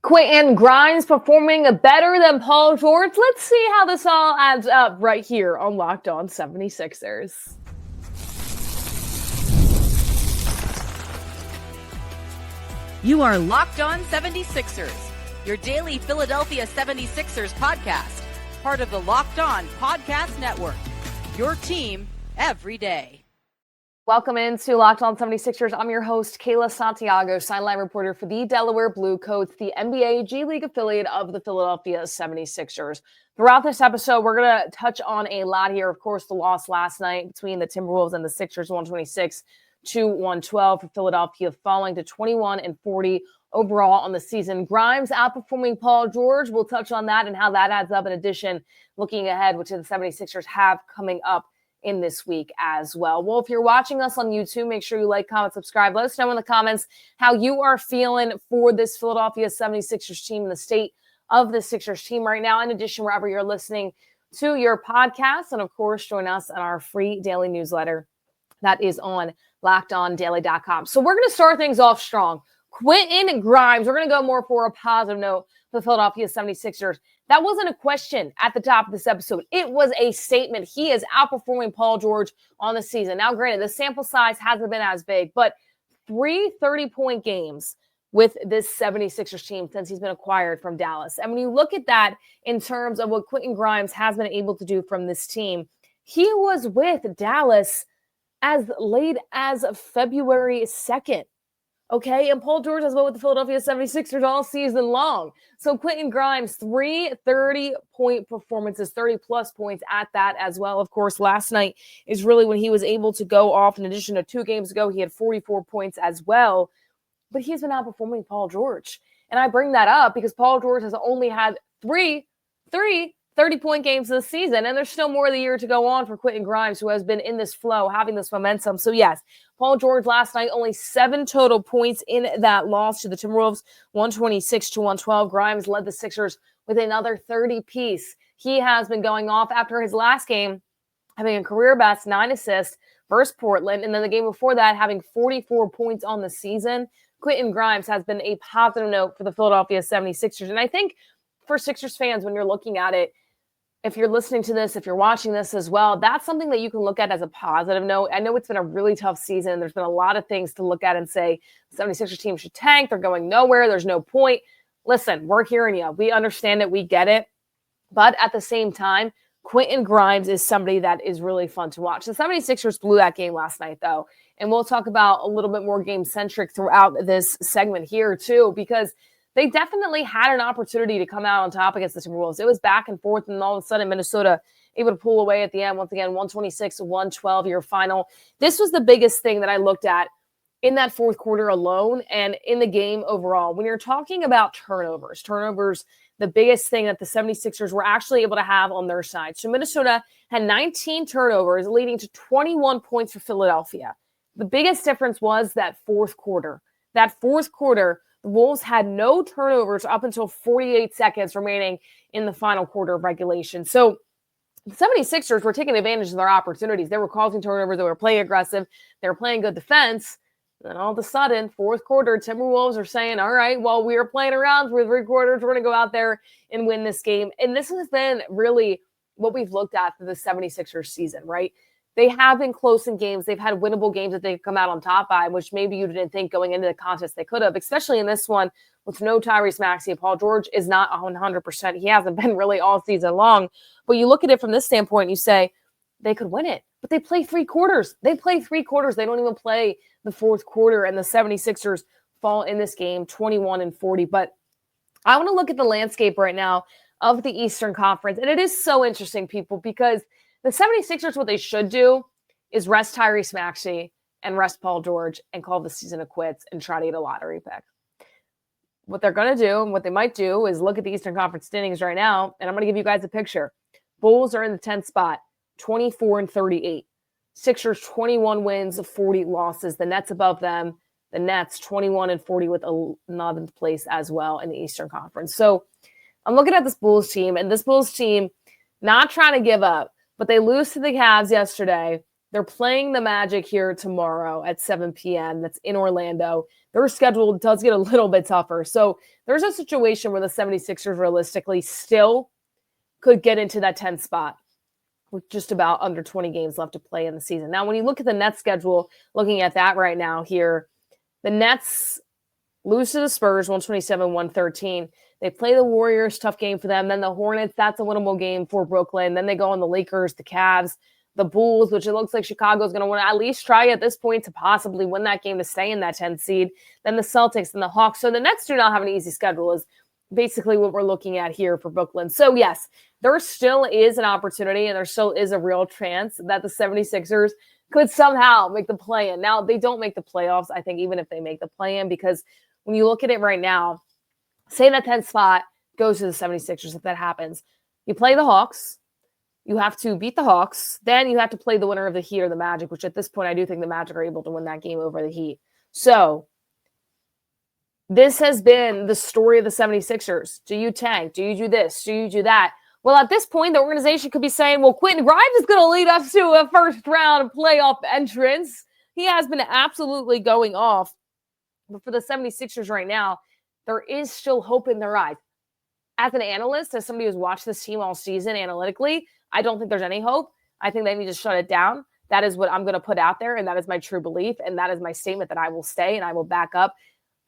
Quentin Grimes performing better than Paul George. Let's see how this all adds up right here on Locked On 76ers. You are Locked On 76ers, your daily Philadelphia 76ers podcast, part of the Locked On Podcast Network, your team every day. Welcome into Locked On 76ers. I'm your host, Kayla Santiago, sideline reporter for the Delaware Blue Coats, the NBA G League affiliate of the Philadelphia 76ers. Throughout this episode, we're going to touch on a lot here. Of course, the loss last night between the Timberwolves and the Sixers, 126-112 for Philadelphia, falling to 21-40 overall on the season. Grimes outperforming Paul George. We'll touch on that and how that adds up. In addition, looking ahead, which the 76ers have coming up in this week as well. Well, if you're watching us on YouTube, make sure you like, comment, subscribe. Let us know in the comments how you are feeling for this Philadelphia 76ers team and the state of the Sixers team right now. In addition, wherever you're listening to your podcast, and of course, join us on our free daily newsletter that is on LockedOnDaily.com. So we're going to start things off strong. Quentin Grimes, we're going to go more for a positive note for the Philadelphia 76ers. That wasn't a question at the top of this episode. It was a statement. He is outperforming Paul George on the season. Now, granted, the sample size hasn't been as big, but 3 30-point games with this 76ers team since he's been acquired from Dallas. And when you look at that in terms of what Quentin Grimes has been able to do from this team, he was with Dallas as late as February 2nd. Okay, and Paul George has been with the Philadelphia 76ers all season long. So Quentin Grimes, 3 30-point performances, 30-plus points at that as well. Of course, last night is really when he was able to go off. In addition to 2 games ago, he had 44 points as well. But he's been outperforming Paul George. And I bring that up because Paul George has only had 3 30-point games this season, and there's still more of the year to go on for Quentin Grimes, who has been in this flow, having this momentum. So yes, Paul George last night, only 7 total points in that loss to the Timberwolves, 126-112. Grimes led the Sixers with another 30-piece. He has been going off after his last game, having a career best 9 assists versus Portland, and then the game before that, having 44 points on the season. Quentin Grimes has been a positive note for the Philadelphia 76ers, and I think for Sixers fans, when you're looking at it, if you're listening to this, if you're watching this as well, that's something that you can look at as a positive note. I know it's been a really tough season. There's been a lot of things to look at and say, the 76ers team should tank. They're going nowhere. There's no point. Listen, we're hearing you. We understand it. We get it. But at the same time, Quentin Grimes is somebody that is really fun to watch. The 76ers blew that game last night, though. And we'll talk about a little bit more game-centric throughout this segment here, too, because they definitely had an opportunity to come out on top against the Timberwolves. It was back and forth, and all of a sudden Minnesota able to pull away at the end. Once again, 126-112, your final. This was the biggest thing that I looked at in that fourth quarter alone and in the game overall. When you're talking about turnovers, the biggest thing that the 76ers were actually able to have on their side. So Minnesota had 19 turnovers, leading to 21 points for Philadelphia. The biggest difference was that fourth quarter. The Wolves had no turnovers up until 48 seconds remaining in the final quarter of regulation. So the 76ers were taking advantage of their opportunities. They were causing turnovers. They were playing aggressive. They were playing good defense. And then all of a sudden, fourth quarter, Timberwolves are saying, all right, well, we are playing around for 3 quarters. We're going to go out there and win this game. And this has been really what we've looked at for the 76ers season, right? They have been close in games. They've had winnable games that they've come out on top by, which maybe you didn't think going into the contest they could have, especially in this one with no Tyrese, Maxey. Paul George is not 100%. He hasn't been really all season long. But you look at it from this standpoint, you say they could win it. But they play 3 quarters. They play 3 quarters. They don't even play the fourth quarter, and the 76ers fall in this game 21-40. But I want to look at the landscape right now of the Eastern Conference. And it is so interesting, people, because the 76ers, what they should do is rest Tyrese Maxey and rest Paul George and call the season a quits and try to get a lottery pick. What they're going to do and what they might do is look at the Eastern Conference standings right now, and I'm going to give you guys a picture. Bulls are in the 10th spot, 24-38. Sixers, 21 wins, 40 losses. The Nets above them. The Nets, 21-40 with 11th place as well in the Eastern Conference. So I'm looking at this Bulls team, and this Bulls team not trying to give up. But they lose to the Cavs yesterday. They're playing the Magic here tomorrow at 7 p.m. That's in Orlando. Their schedule does get a little bit tougher. So there's a situation where the 76ers realistically still could get into that 10th spot with just about under 20 games left to play in the season. Now, when you look at the Nets schedule, looking at that right now here, the Nets lose to the Spurs, 127-113. They play the Warriors, tough game for them. Then the Hornets, that's a winnable game for Brooklyn. Then they go on the Lakers, the Cavs, the Bulls, which it looks like Chicago's going to want to at least try at this point to possibly win that game to stay in that 10th seed. Then the Celtics and the Hawks. So the Nets do not have an easy schedule is basically what we're looking at here for Brooklyn. So yes, there still is an opportunity and there still is a real chance that the 76ers could somehow make the play-in. Now, they don't make the playoffs, I think, even if they make the play-in, because when you look at it right now, say that 10th spot goes to the 76ers if that happens. You play the Hawks. You have to beat the Hawks. Then you have to play the winner of the Heat or the Magic, which at this point I do think the Magic are able to win that game over the Heat. So this has been the story of the 76ers. Do you tank? Do you do this? Do you do that? Well, at this point, the organization could be saying, well, Quentin Grimes is going to lead us to a first-round playoff entrance. He has been absolutely going off. But for the 76ers right now, there is still hope in their eyes. As an analyst, as somebody who's watched this team all season analytically, I don't think there's any hope. I think they need to shut it down. That is what I'm going to put out there, and that is my true belief, and that is my statement that I will stay and I will back up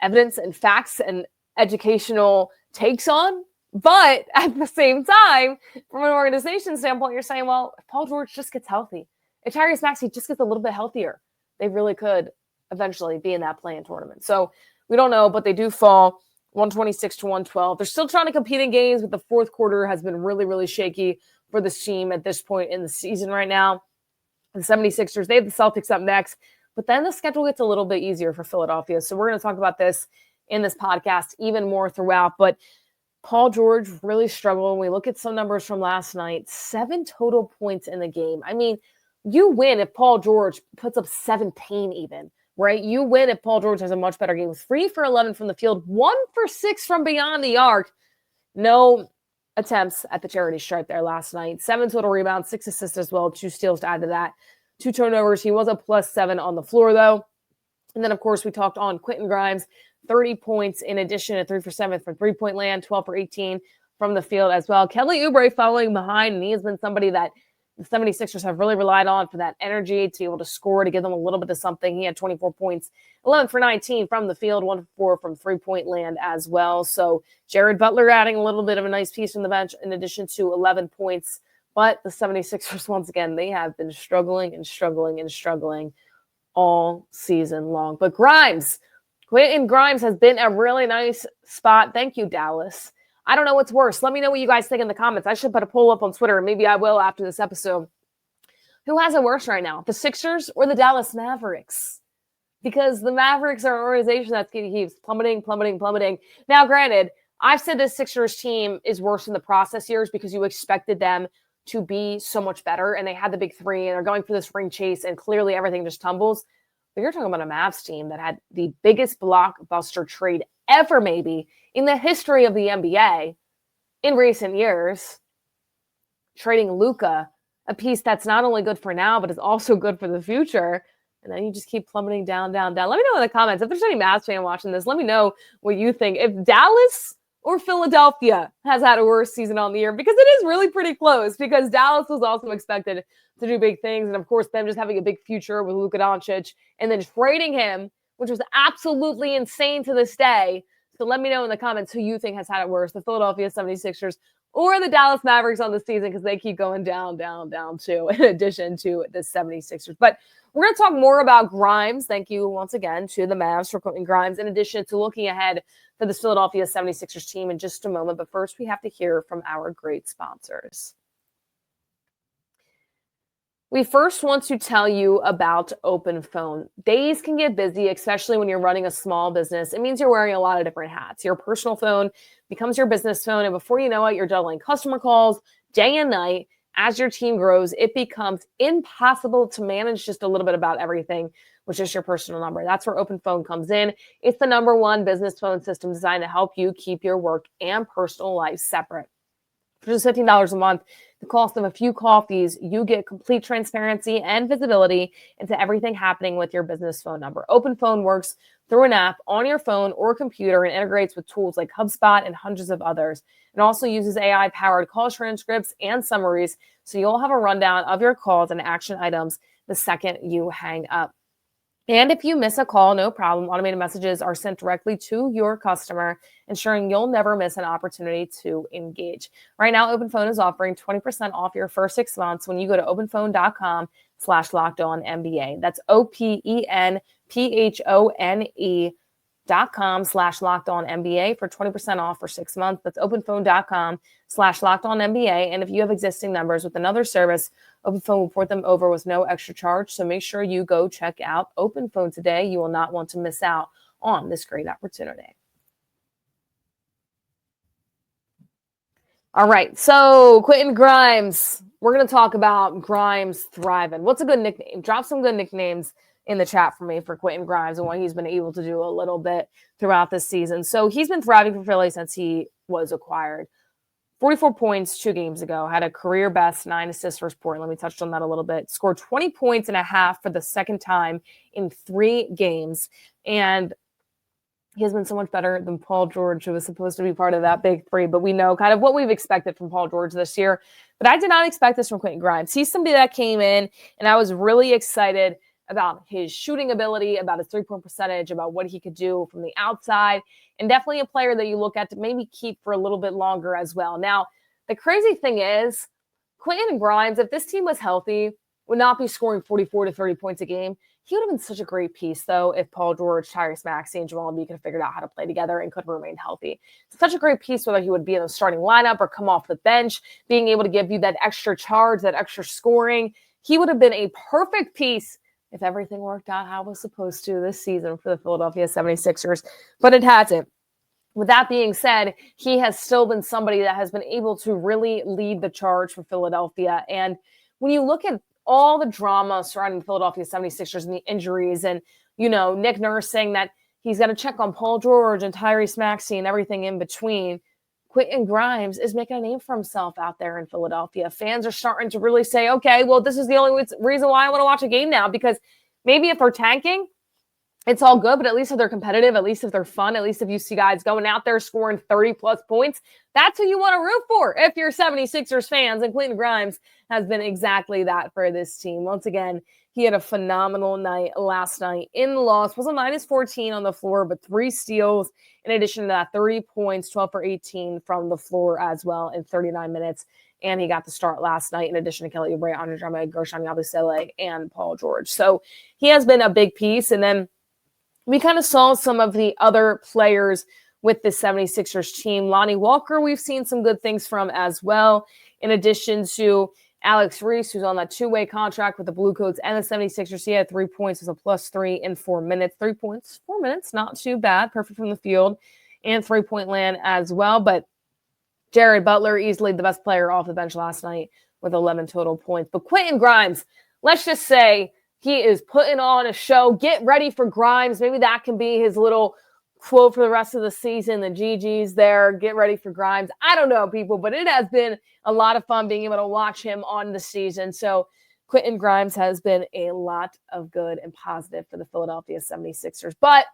evidence and facts and educational takes on. But at the same time, from an organization standpoint, you're saying, well, if Paul George just gets healthy, if Tyrese Maxey just gets a little bit healthier, they really could eventually be in that play-in tournament. So we don't know, but they do fall 126-112. They're still trying to compete in games, but the fourth quarter has been really, really shaky for this team at this point in the season right now. The 76ers, they have the Celtics up next, but then the schedule gets a little bit easier for Philadelphia. So we're going to talk about this in this podcast even more throughout, but Paul George really struggled. We look at some numbers from last night, 7 total points in the game. I mean, you win if Paul George puts up 17 even, right? You win if Paul George has a much better game. 3 for 11 from the field, 1 for 6 from beyond the arc. No attempts at the charity stripe there last night. 7 total rebounds, 6 assists as well, 2 steals to add to that. 2 turnovers. He was a +7 on the floor, though. And then, of course, we talked on Quentin Grimes, 30 points in addition to 3 for 7 from three-point land, 12 for 18 from the field as well. Kelly Oubre following behind, and he has been somebody that the 76ers have really relied on for that energy to be able to score, to give them a little bit of something. He had 24 points, 11 for 19 from the field, 1 for 4 from three-point land as well. So Jared Butler adding a little bit of a nice piece from the bench in addition to 11 points. But the 76ers, once again, they have been struggling all season long. But Quentin Grimes has been a really nice spot. Thank you, Dallas. I don't know what's worse. Let me know what you guys think in the comments. I should put a poll up on Twitter, and maybe I will after this episode. Who has it worse right now, the Sixers or the Dallas Mavericks? Because the Mavericks are an organization that keeps plummeting. Now, granted, I've said this Sixers team is worse in the process years because you expected them to be so much better, and they had the big three, and they're going for this ring chase, and clearly everything just tumbles. But you're talking about a Mavs team that had the biggest blockbuster trade ever, maybe, in the history of the NBA in recent years, trading Luka, a piece that's not only good for now, but is also good for the future. And then you just keep plummeting down. Let me know in the comments. If there's any Mavs fan watching this, let me know what you think. If Dallas or Philadelphia has had a worse season on the year, because it is really pretty close, because Dallas was also expected to do big things. And of course, them just having a big future with Luka Doncic and then trading him, which was absolutely insane to this day. So let me know in the comments who you think has had it worse, the Philadelphia 76ers or the Dallas Mavericks on the season, because they keep going down too, in addition to the 76ers. But we're going to talk more about Grimes. Thank you once again to the Mavs for Quentin Grimes, in addition to looking ahead for the Philadelphia 76ers team in just a moment. But first, we have to hear from our great sponsors. We first want to tell you about Open Phone. Days can get busy, especially when you're running a small business. It means you're wearing a lot of different hats. Your personal phone becomes your business phone, and before you know it, you're juggling customer calls day and night. As your team grows, it becomes impossible to manage just a little bit about everything with just your personal number. That's where Open Phone comes in. It's the #1 business phone system designed to help you keep your work and personal life separate. For just $15 a month, the cost of a few coffees, you get complete transparency and visibility into everything happening with your business phone number. Open Phone works through an app on your phone or computer and integrates with tools like HubSpot and hundreds of others. It also uses AI-powered call transcripts and summaries, so you'll have a rundown of your calls and action items the second you hang up. And if you miss a call, no problem. Automated messages are sent directly to your customer, ensuring you'll never miss an opportunity to engage. Right now, Open Phone is offering 20% off your first 6 months when you go to openphone.com/lockedonnba. That's openphone.com/lockedonnba for 20% off for 6 months. That's openphone.com/lockedonnba. And if you have existing numbers with another service, Open Phone will port them over with no extra charge. So make sure you go check out Open Phone today. You will not want to miss out on this great opportunity. All right, so Quentin Grimes. We're going to talk about Grimes thriving. What's a good nickname? Drop some good nicknames in the chat for me for Quentin Grimes and what he's been able to do a little bit throughout this season. So he's been thriving for Philly since he was acquired. 44 points 2 games ago, had a career best 9 assists for Portland. We touched on that a little bit. Scored 20 points and a half for the second time in 3 games. And he has been so much better than Paul George, who was supposed to be part of that big 3. But we know kind of what we've expected from Paul George this year. But I did not expect this from Quentin Grimes. He's somebody that came in, and I was really excited about his shooting ability, about his 3-point percentage, about what he could do from the outside, and definitely a player that you look at to maybe keep for a little bit longer as well. Now, the crazy thing is, Quentin Grimes, if this team was healthy, would not be scoring 44 to 30 points a game. He would have been such a great piece, though, if Paul George, Tyrese, Maxey, and Joel Embiid could have figured out how to play together and could have remained healthy. It's such a great piece, whether he would be in the starting lineup or come off the bench, being able to give you that extra charge, that extra scoring. He would have been a perfect piece if everything worked out how it was supposed to this season for the Philadelphia 76ers, but it hasn't. With that being said, he has still been somebody that has been able to really lead the charge for Philadelphia. And when you look at all the drama surrounding the Philadelphia 76ers and the injuries and, you know, Nick Nurse saying that he's got to check on Paul George and Tyrese Maxey and everything in between, Quentin Grimes is making a name for himself out there in Philadelphia. Fans are starting to really say, okay, well, this is the only reason why I want to watch a game now, because maybe if they're tanking, it's all good, but at least if they're competitive, at least if they're fun, at least if you see guys going out there scoring 30-plus points, that's who you want to root for if you're 76ers fans. And Quentin Grimes has been exactly that for this team. Once again, he had a phenomenal night last night in the loss. Was a -14 on the floor, but 3 steals in addition to that, 30 points, 12 for 18 from the floor as well in 39 minutes. And he got the start last night in addition to Kelly Oubre, Andre Drummond, Gershon Yabusele, and Paul George. So he has been a big piece. And then we kind of saw some of the other players with the 76ers team. Lonnie Walker, we've seen some good things from as well, in addition to Alex Reese, who's on that 2-way contract with the Blue Coats and the 76ers. He had 3 points, was a +3 in 4 minutes. 3 points, 4 minutes, not too bad. Perfect from the field and 3-point land as well. But Jared Butler, easily the best player off the bench last night with 11 total points. But Quentin Grimes, let's just say, he is putting on a show. Get ready for Grimes. Maybe that can be his little quote for the rest of the season. The GG's there. Get ready for Grimes. I don't know, people, but it has been a lot of fun being able to watch him on the season. So Quentin Grimes has been a lot of good and positive for the Philadelphia 76ers. But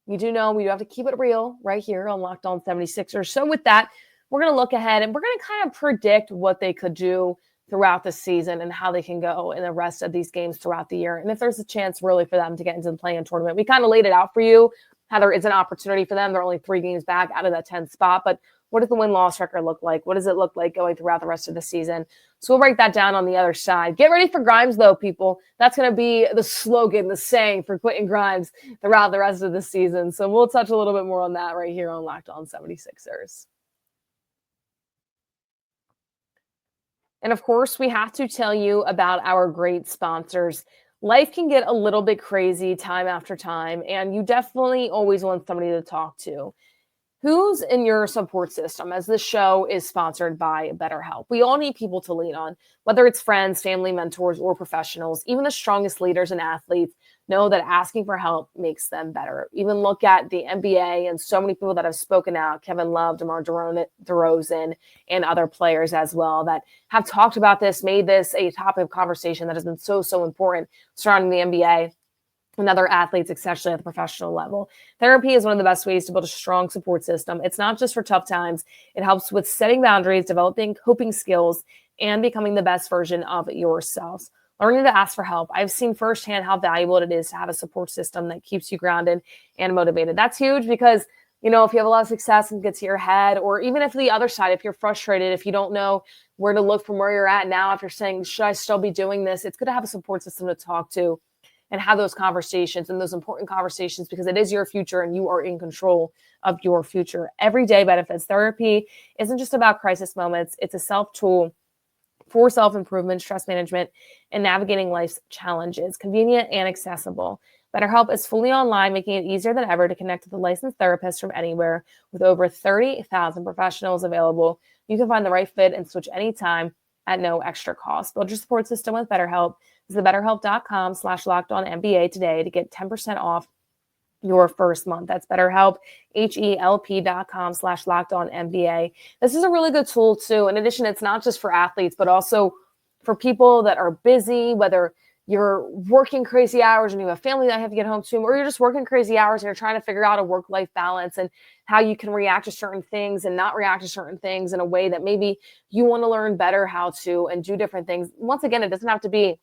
you do know we do have to keep it real right here on Locked On 76ers. So with that, we're going to look ahead and we're going to kind of predict what they could do throughout the season and how they can go in the rest of these games throughout the year. And if there's a chance really for them to get into the play-in tournament, we kind of laid it out for you, how there is an opportunity for them. They're only 3 games back out of that 10th spot, but what does the win-loss record look like? What does it look like going throughout the rest of the season? So we'll break that down on the other side. Get ready for Grimes, though, people. That's going to be the slogan, the saying for Quentin Grimes throughout the rest of the season. So we'll touch a little bit more on that right here on Locked On 76ers. And of course, we have to tell you about our great sponsors. Life can get a little bit crazy time after time, and you definitely always want somebody to talk to. Who's in your support system? As this show is sponsored by BetterHelp. We all need people to lean on, whether it's friends, family, mentors, or professionals. Even the strongest leaders and athletes know that asking for help makes them better. Even look at the NBA and so many people that have spoken out, Kevin Love, DeMar DeRozan, and other players as well that have talked about this, made this a topic of conversation that has been so, so important surrounding the NBA and other athletes, especially at the professional level. Therapy is one of the best ways to build a strong support system. It's not just for tough times. It helps with setting boundaries, developing coping skills, and becoming the best version of yourselves. Learning to ask for help. I've seen firsthand how valuable it is to have a support system that keeps you grounded and motivated. That's huge because, if you have a lot of success and get to your head, or even if the other side, if you're frustrated, if you don't know where to look from where you're at now, if you're saying, should I still be doing this? It's good to have a support system to talk to and have those conversations and those important conversations because it is your future and you are in control of your future. Everyday benefits. Therapy isn't just about crisis moments. It's a self-tool for self-improvement, stress management, and navigating life's challenges. Convenient and accessible. BetterHelp is fully online, making it easier than ever to connect with a licensed therapist from anywhere. With over 30,000 professionals available, you can find the right fit and switch anytime at no extra cost. Build your support system with BetterHelp. Visit BetterHelp.com/LockedOnNBA today to get 10% off your first month. That's BetterHelp, HELP.com/LockedOnNBA. This is a really good tool too. In addition, it's not just for athletes, but also for people that are busy, whether you're working crazy hours and you have a family that you have to get home to, or you're just working crazy hours and you're trying to figure out a work-life balance and how you can react to certain things and not react to certain things in a way that maybe you want to learn better how to and do different things. Once again, it doesn't have to be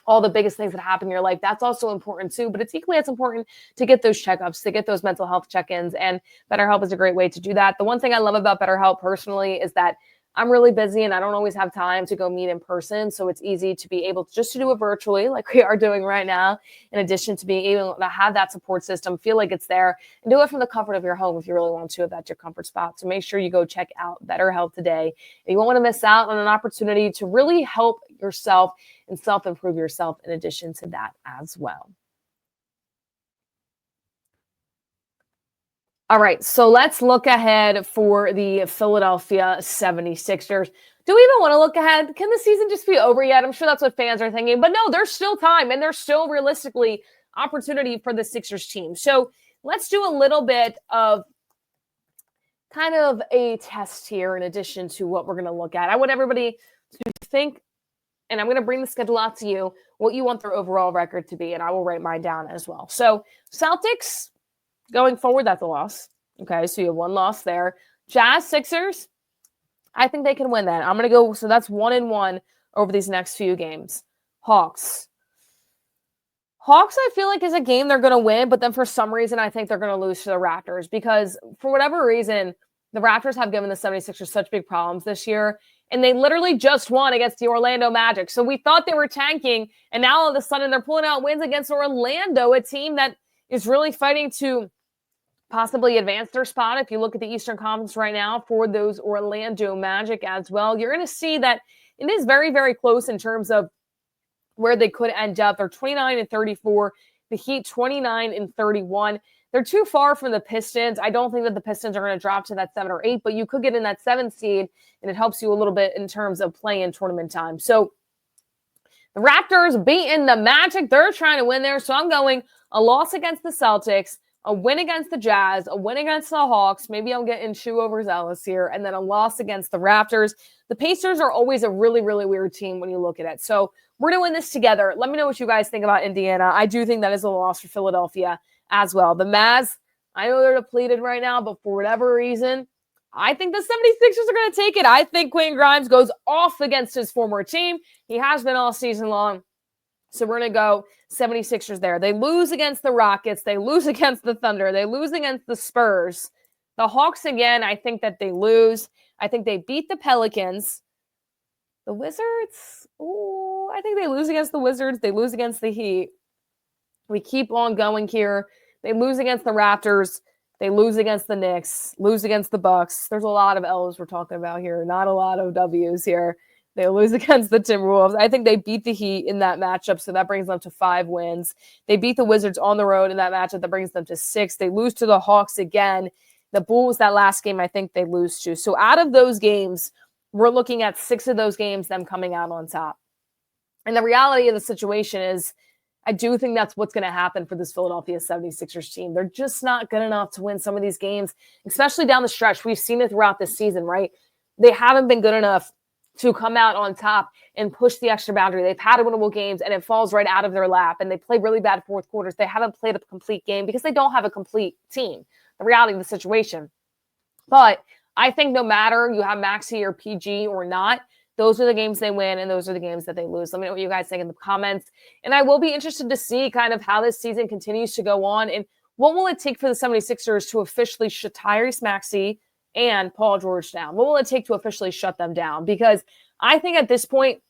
all the biggest things that happen in your life. That's also important too, but it's equally as important to get those checkups, to get those mental health check-ins, and BetterHelp is a great way to do that. The one thing I love about BetterHelp personally is that I'm really busy and I don't always have time to go meet in person. So it's easy to be able to do it virtually like we are doing right now, in addition to being able to have that support system, feel like it's there, and do it from the comfort of your home if you really want to, if that's your comfort spot. So make sure you go check out BetterHelp today. And you won't want to miss out on an opportunity to really help yourself and self-improve yourself in addition to that as well. All right, so let's look ahead for the Philadelphia 76ers. Do we even want to look ahead? Can the season just be over yet? I'm sure that's what fans are thinking. But no, there's still time, and there's still realistically opportunity for the Sixers team. So let's do a little bit of kind of a test here in addition to what we're going to look at. I want everybody to think, and I'm going to bring the schedule out to you, what you want their overall record to be, and I will write mine down as well. So Celtics, going forward, that's a loss. Okay, so you have one loss there. Jazz, Sixers, I think they can win that. I'm going to go, so that's 1-1 over these next few games. Hawks, I feel like is a game they're going to win, but then for some reason, I think they're going to lose to the Raptors because for whatever reason, the Raptors have given the 76ers such big problems this year, and they literally just won against the Orlando Magic. So we thought they were tanking, and now all of a sudden they're pulling out wins against Orlando, a team that is really fighting to possibly advance their spot. If you look at the Eastern Conference right now for those Orlando Magic as well, you're going to see that it is very, very close in terms of where they could end up. They're 29-34. The Heat 29-31. They're too far from the Pistons. I don't think that the Pistons are going to drop to that 7 or 8, but you could get in that 7 seed, and it helps you a little bit in terms of play-in tournament time. So the Raptors beating the Magic. They're trying to win there. So I'm going a loss against the Celtics, a win against the Jazz, a win against the Hawks. Maybe I'm getting too overzealous here. And then a loss against the Raptors. The Pacers are always a really, really weird team when you look at it. So we're doing this together. Let me know what you guys think about Indiana. I do think that is a loss for Philadelphia as well. The Mavs, I know they're depleted right now, but for whatever reason, I think the 76ers are going to take it. I think Quentin Grimes goes off against his former team. He has been all season long. So we're going to go 76ers there. They lose against the Rockets. They lose against the Thunder. They lose against the Spurs. The Hawks, again, I think that they lose. I think they beat the Pelicans. The Wizards, I think they lose against the Wizards. They lose against the Heat. We keep on going here. They lose against the Raptors. They lose against the Knicks. Lose against the Bucks. There's a lot of L's we're talking about here. Not a lot of W's here. They lose against the Timberwolves. I think they beat the Heat in that matchup, so that brings them to 5 wins. They beat the Wizards on the road in that matchup. That brings them to 6. They lose to the Hawks again. The Bulls, that last game, I think they lose to. So out of those games, we're looking at 6 of those games, them coming out on top. And the reality of the situation is, I do think that's what's going to happen for this Philadelphia 76ers team. They're just not good enough to win some of these games, especially down the stretch. We've seen it throughout this season, right? They haven't been good enough to come out on top and push the extra boundary. They've had winnable games, and it falls right out of their lap, and they play really bad fourth quarters. They haven't played a complete game because they don't have a complete team, the reality of the situation. But I think no matter you have Maxey or PG or not, those are the games they win, and those are the games that they lose. Let me know what you guys think in the comments. And I will be interested to see kind of how this season continues to go on, and what will it take for the 76ers to officially shut Tyrese Maxey and Paul George down? What will it take to officially shut them down? Because I think at this point,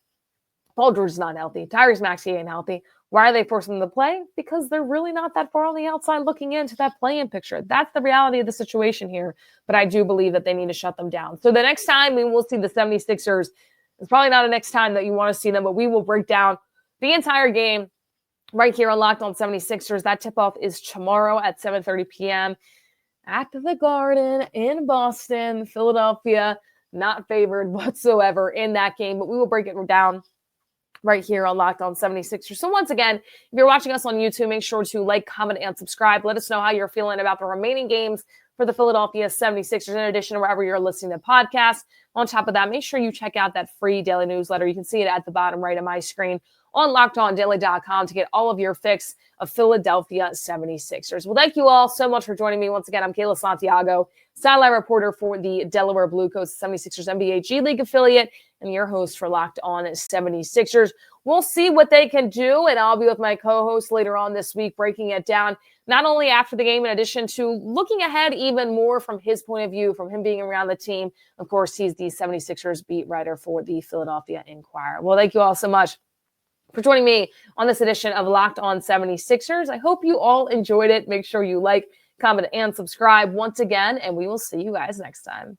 Paul George is not healthy. Tyrese Maxey ain't healthy. Why are they forcing them to play? Because they're really not that far on the outside looking into that play-in picture. That's the reality of the situation here. But I do believe that they need to shut them down. So the next time we will see the 76ers, it's probably not the next time that you want to see them, but we will break down the entire game right here on Locked On 76ers. That tip-off is tomorrow at 7:30 p.m. at the Garden in Boston. Philadelphia not favored whatsoever in that game, but we will break it down right here on Locked On 76ers. So once again, if you're watching us on YouTube, make sure to like, comment, and subscribe. Let us know how you're feeling about the remaining games for the Philadelphia 76ers, in addition to wherever you're listening to podcasts. On top of that, make sure you check out that free daily newsletter. You can see it at the bottom right of my screen on LockedOnDaily.com to get all of your fix of Philadelphia 76ers. Well, thank you all so much for joining me. Once again, I'm Kayla Santiago, sideline reporter for the Delaware Blue Coats 76ers NBA G League affiliate, and your host for Locked On 76ers. We'll see what they can do, and I'll be with my co-host later on this week, breaking it down, not only after the game, in addition to looking ahead even more from his point of view, from him being around the team. Of course, he's the 76ers beat writer for the Philadelphia Inquirer. Well, thank you all so much for joining me on this edition of Locked On 76ers. I hope you all enjoyed it. Make sure you like, comment, and subscribe once again, and we will see you guys next time.